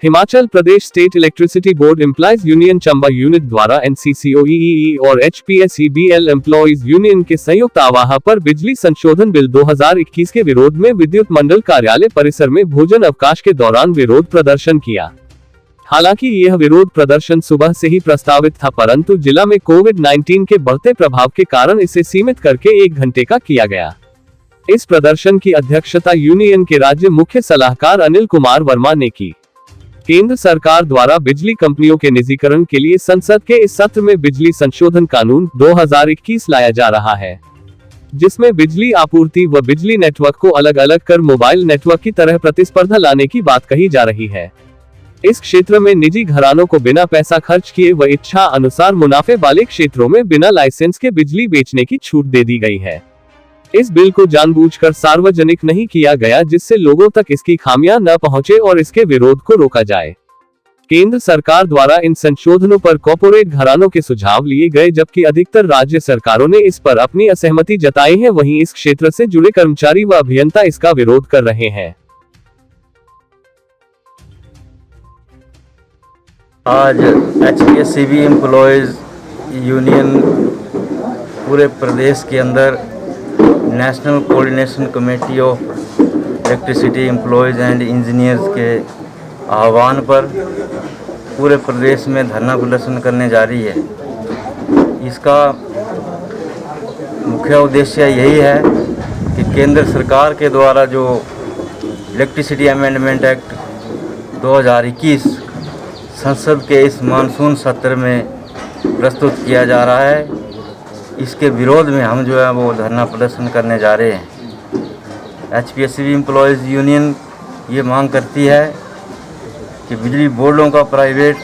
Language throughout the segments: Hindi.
Himachal Pradesh state electricity board employees union Chamba unit द्वारा NCCOEE और HPSEBL एम्प्लॉइज यूनियन के संयुक्त आह्वान पर बिजली संशोधन बिल 2021 के विरोध में विद्युत मंडल कार्यालय परिसर में भोजन अवकाश के दौरान विरोध प्रदर्शन किया। हालांकि यह विरोध प्रदर्शन सुबह से ही प्रस्तावित था, परंतु जिला में कोविड-19 के बढ़ते प्रभाव के कारण इसे सीमित करके 1 घंटे का किया गया। इस प्रदर्शन की अध्यक्षता यूनियन के राज्य मुख्य सलाहकार अनिल कुमार वर्मा ने की। केंद्र सरकार द्वारा बिजली कंपनियों के निजीकरण के लिए संसद के इस सत्र में बिजली संशोधन कानून 2021 लाया जा रहा है, जिसमें बिजली आपूर्ति व बिजली नेटवर्क को अलग अलग कर मोबाइल नेटवर्क की तरह प्रतिस्पर्धा लाने की बात कही जा रही है। इस क्षेत्र में निजी घरानों को बिना पैसा खर्च किए व इच्छा अनुसार मुनाफे वाले क्षेत्रों में बिना लाइसेंस के बिजली बेचने की छूट दे दी गई है। इस बिल को जानबूझकर सार्वजनिक नहीं किया गया, जिससे लोगों तक इसकी खामियां न पहुंचे और इसके विरोध को रोका जाए। केंद्र सरकार द्वारा इन संशोधनों पर कॉर्पोरेट घरानों के सुझाव लिए गए, जबकि अधिकतर राज्य सरकारों ने इस पर अपनी असहमति जताई है। वहीं इस क्षेत्र से जुड़े कर्मचारी व अभियंता इसका विरोध कर रहे हैं। आज HPSEB एम्प्लॉयज़ यूनियन पूरे प्रदेश के अंदर national coordination committee of electricity employees and engineers के आह्वान पर पूरे प्रदेश में धरना प्रदर्शन करने जा रही है। इसका मुख्य उद्देश्य यही है कि केंद्र सरकार के द्वारा जो इलेक्ट्रिसिटी अमेंडमेंट एक्ट 2021 संसद के इस मानसून सत्र में प्रस्तुत किया जा रहा है, इसके विरोध में हम जो है वो धरना प्रदर्शन करने जा रहे हैं। HPSEB एम्प्लॉयज़ यूनियन ये मांग करती है कि बिजली बोर्डों का प्राइवेट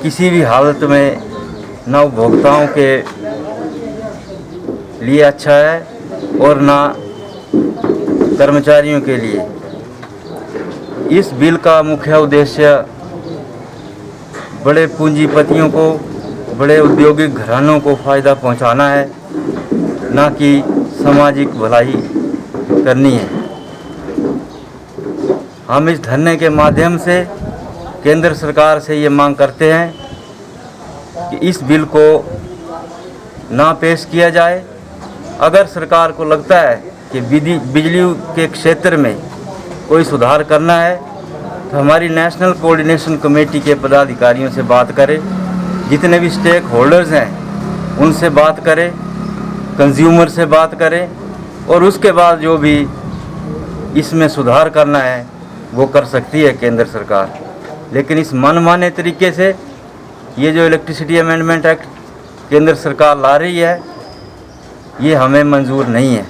किसी भी हालत में ना उपभोक्ताओं के लिए अच्छा है और ना कर्मचारियों के लिए। इस बिल का मुख्य उद्देश्य बड़े पूंजीपतियों को, बड़े औद्योगिक घरानों को फ़ायदा पहुंचाना है, ना कि सामाजिक भलाई करनी है। हम इस धरने के माध्यम से केंद्र सरकार से ये मांग करते हैं कि इस बिल को ना पेश किया जाए। अगर सरकार को लगता है कि बिजली के क्षेत्र में कोई सुधार करना है तो हमारी नेशनल कोऑर्डिनेशन कमेटी के पदाधिकारियों से बात करें, जितने भी स्टेक होल्डर्स हैं उनसे बात करें, कंज्यूमर से बात करें और उसके बाद जो भी इसमें सुधार करना है वो कर सकती है केंद्र सरकार। लेकिन इस मनमाने तरीके से ये जो इलेक्ट्रिसिटी अमेंडमेंट एक्ट केंद्र सरकार ला रही है, ये हमें मंजूर नहीं है।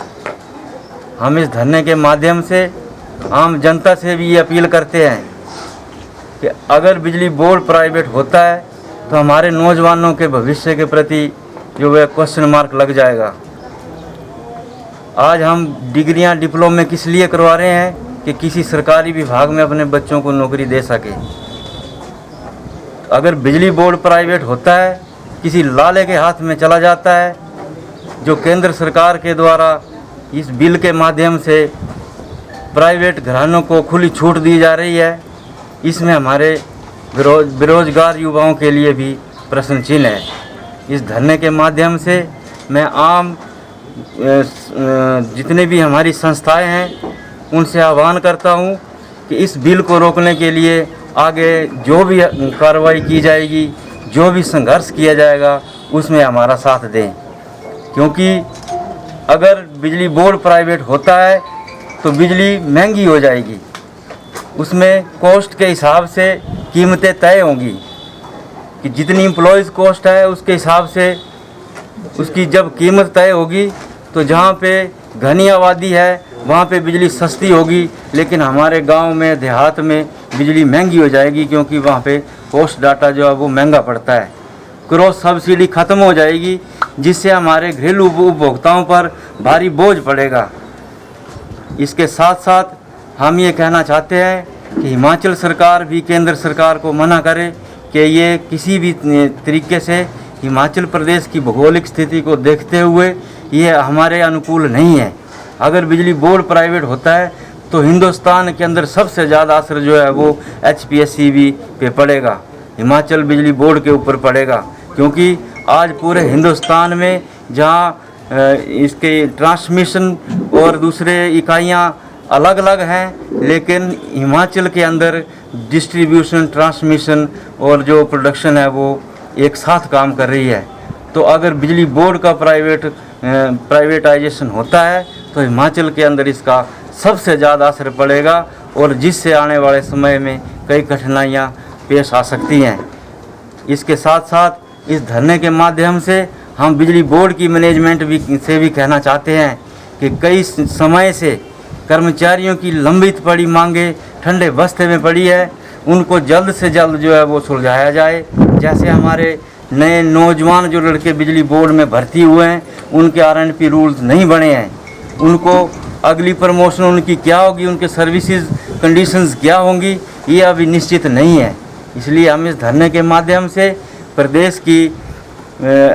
हम इस धरने के माध्यम से आम जनता से भी ये अपील करते हैं कि अगर बिजली बोर्ड प्राइवेट होता है तो हमारे नौजवानों के भविष्य के प्रति जो है क्वेश्चन मार्क लग जाएगा। आज हम डिग्रियां, डिप्लोमे किस लिए करवा रहे हैं कि किसी सरकारी विभाग में अपने बच्चों को नौकरी दे सके। अगर बिजली बोर्ड प्राइवेट होता है, किसी लाले के हाथ में चला जाता है, जो केंद्र सरकार के द्वारा इस बिल के माध्यम से प्राइवेट घरानों को खुली छूट दी जा रही है, इसमें हमारे बेरोजगार युवाओं के लिए भी प्रश्न चिन्ह है। इस धरने के माध्यम से मैं आम जितने भी हमारी संस्थाएं हैं उनसे आह्वान करता हूं कि इस बिल को रोकने के लिए आगे जो भी कार्रवाई की जाएगी, जो भी संघर्ष किया जाएगा, उसमें हमारा साथ दें। क्योंकि अगर बिजली बोर्ड प्राइवेट होता है तो बिजली महंगी हो जाएगी, उसमें कॉस्ट के हिसाब से कीमतें तय होंगी कि जितनी एम्प्लॉयज़ कॉस्ट है उसके हिसाब से उसकी जब कीमत तय होगी तो जहाँ पे घनी आबादी है वहाँ पे बिजली सस्ती होगी, लेकिन हमारे गांव में, देहात में बिजली महंगी हो जाएगी, क्योंकि वहाँ पे कॉस्ट डाटा जो है वो महंगा पड़ता है। क्रॉस सब्सिडी ख़त्म हो जाएगी, जिससे हमारे घरेलू उपभोक्ताओं पर भारी बोझ पड़ेगा। इसके साथ साथ हम ये कहना चाहते हैं कि हिमाचल सरकार भी केंद्र सरकार को मना करे कि ये किसी भी तरीके से हिमाचल प्रदेश की भौगोलिक स्थिति को देखते हुए ये हमारे अनुकूल नहीं है। अगर बिजली बोर्ड प्राइवेट होता है तो हिंदुस्तान के अंदर सबसे ज़्यादा असर जो है वो HPSCB पे पड़ेगा, हिमाचल बिजली बोर्ड के ऊपर पड़ेगा। क्योंकि आज पूरे हिंदुस्तान में जहाँ इसके ट्रांसमिशन और दूसरे इकाइयाँ अलग अलग हैं, लेकिन हिमाचल के अंदर डिस्ट्रीब्यूशन, ट्रांसमिशन और जो प्रोडक्शन है वो एक साथ काम कर रही है। तो अगर बिजली बोर्ड का प्राइवेटाइजेशन होता है तो हिमाचल के अंदर इसका सबसे ज़्यादा असर पड़ेगा और जिससे आने वाले समय में कई कठिनाइयाँ पेश आ सकती हैं। इसके साथ साथ इस धरने के माध्यम से हम बिजली बोर्ड की मैनेजमेंट से भी कहना चाहते हैं कि कई समय से कर्मचारियों की लंबित पड़ी मांगे ठंडे बस्ते में पड़ी है, उनको जल्द से जल्द जो है वो सुलझाया जाए। जैसे हमारे नए नौजवान जो लड़के बिजली बोर्ड में भर्ती हुए हैं, उनके RNP रूल्स नहीं बने हैं, उनको अगली प्रमोशन उनकी क्या होगी, उनके सर्विसेज कंडीशंस क्या होंगी, ये अभी निश्चित नहीं है। इसलिए हम इस धरने के माध्यम से प्रदेश की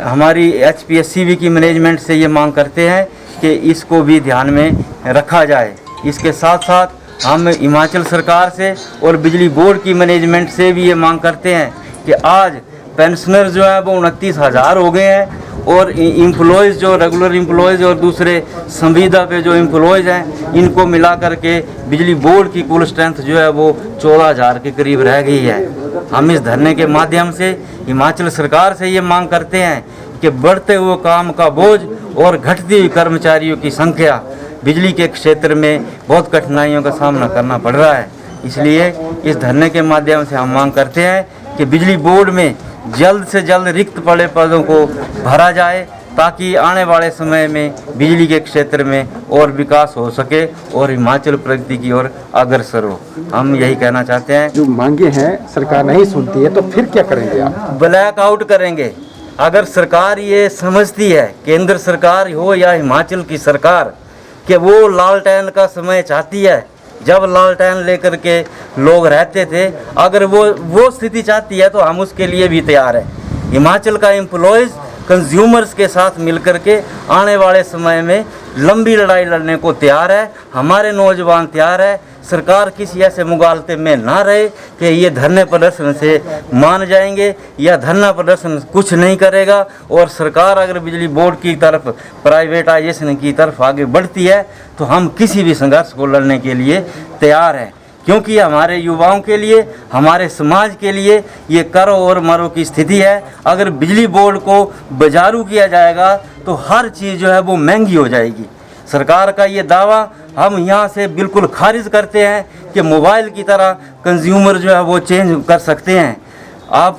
हमारी HPSCB की मैनेजमेंट से ये मांग करते हैं कि इसको भी ध्यान में रखा जाए। इसके साथ साथ हम हिमाचल सरकार से और बिजली बोर्ड की मैनेजमेंट से भी ये मांग करते हैं कि आज पेंशनर जो है वो 29,000 हो गए हैं और एम्प्लॉयज़ जो रेगुलर एम्प्लॉयज़ और दूसरे संविदा पे जो एम्प्लॉयज़ हैं, इनको मिला करके बिजली बोर्ड की कुल स्ट्रेंथ जो है वो 14,000 के करीब रह गई है। हम इस धरने के माध्यम से हिमाचल सरकार से ये मांग करते हैं कि बढ़ते हुए काम का बोझ और घटती हुई कर्मचारियों की संख्या बिजली के क्षेत्र में बहुत कठिनाइयों का सामना करना पड़ रहा है। इसलिए इस धरने के माध्यम से हम मांग करते हैं कि बिजली बोर्ड में जल्द से जल्द रिक्त पड़े पदों को भरा जाए ताकि आने वाले समय में बिजली के क्षेत्र में और विकास हो सके और हिमाचल प्रगति की ओर अग्रसर हो। हम यही कहना चाहते हैं। जो मांगे हैं सरकार नहीं सुनती है तो फिर क्या करेंगे आप? ब्लैक आउट करेंगे। अगर सरकार ये समझती है, केंद्र सरकार हो या हिमाचल की सरकार, कि वो लालटेन का समय चाहती है जब लालटेन लेकर के लोग रहते थे, अगर वो स्थिति चाहती है तो हम उसके लिए भी तैयार हैं। हिमाचल का एम्प्लॉयज़ कंज्यूमर्स के साथ मिलकर के आने वाले समय में लंबी लड़ाई लड़ने को तैयार है। हमारे नौजवान तैयार है। सरकार किसी ऐसे मुगालते में ना रहे कि ये धरने प्रदर्शन से मान जाएंगे या धरना प्रदर्शन कुछ नहीं करेगा। और सरकार अगर बिजली बोर्ड की तरफ प्राइवेटाइजेशन की तरफ आगे बढ़ती है तो हम किसी भी संघर्ष को लड़ने के लिए तैयार हैं, क्योंकि हमारे युवाओं के लिए, हमारे समाज के लिए ये करो और मरो की स्थिति है। अगर बिजली बोर्ड को बाजारू किया जाएगा तो हर चीज़ जो है वो महंगी हो जाएगी। सरकार का ये दावा हम यहाँ से बिल्कुल खारिज करते हैं कि मोबाइल की तरह कंज्यूमर जो है वो चेंज कर सकते हैं। आप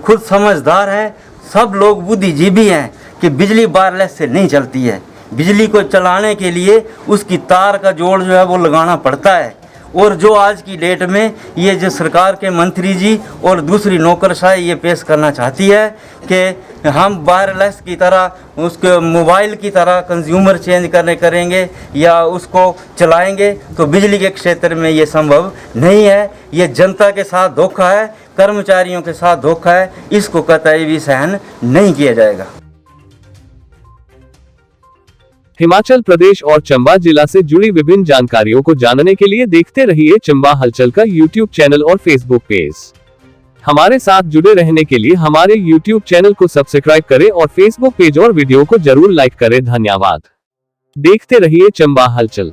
खुद समझदार हैं, सब लोग बुद्धिजीवी हैं कि बिजली वायरलेस से नहीं चलती है। बिजली को चलाने के लिए उसकी तार का जोड़ जो है वो लगाना पड़ता है। और जो आज की डेट में ये जो सरकार के मंत्री जी और दूसरी नौकरशाही ये पेश करना चाहती है कि हम वायरलेस की तरह उसके मोबाइल की तरह कंज्यूमर चेंज करेंगे या उसको चलाएंगे, तो बिजली के क्षेत्र में ये संभव नहीं है। ये जनता के साथ धोखा है, कर्मचारियों के साथ धोखा है, इसको कतई भी सहन नहीं किया जाएगा। हिमाचल प्रदेश और चंबा जिला से जुड़ी विभिन्न जानकारियों को जानने के लिए देखते रहिए चंबा हलचल का यूट्यूब चैनल और फेसबुक पेज। हमारे साथ जुड़े रहने के लिए हमारे यूट्यूब चैनल को सब्सक्राइब करें और फेसबुक पेज और वीडियो को जरूर लाइक करें। धन्यवाद। देखते रहिए चंबा हलचल।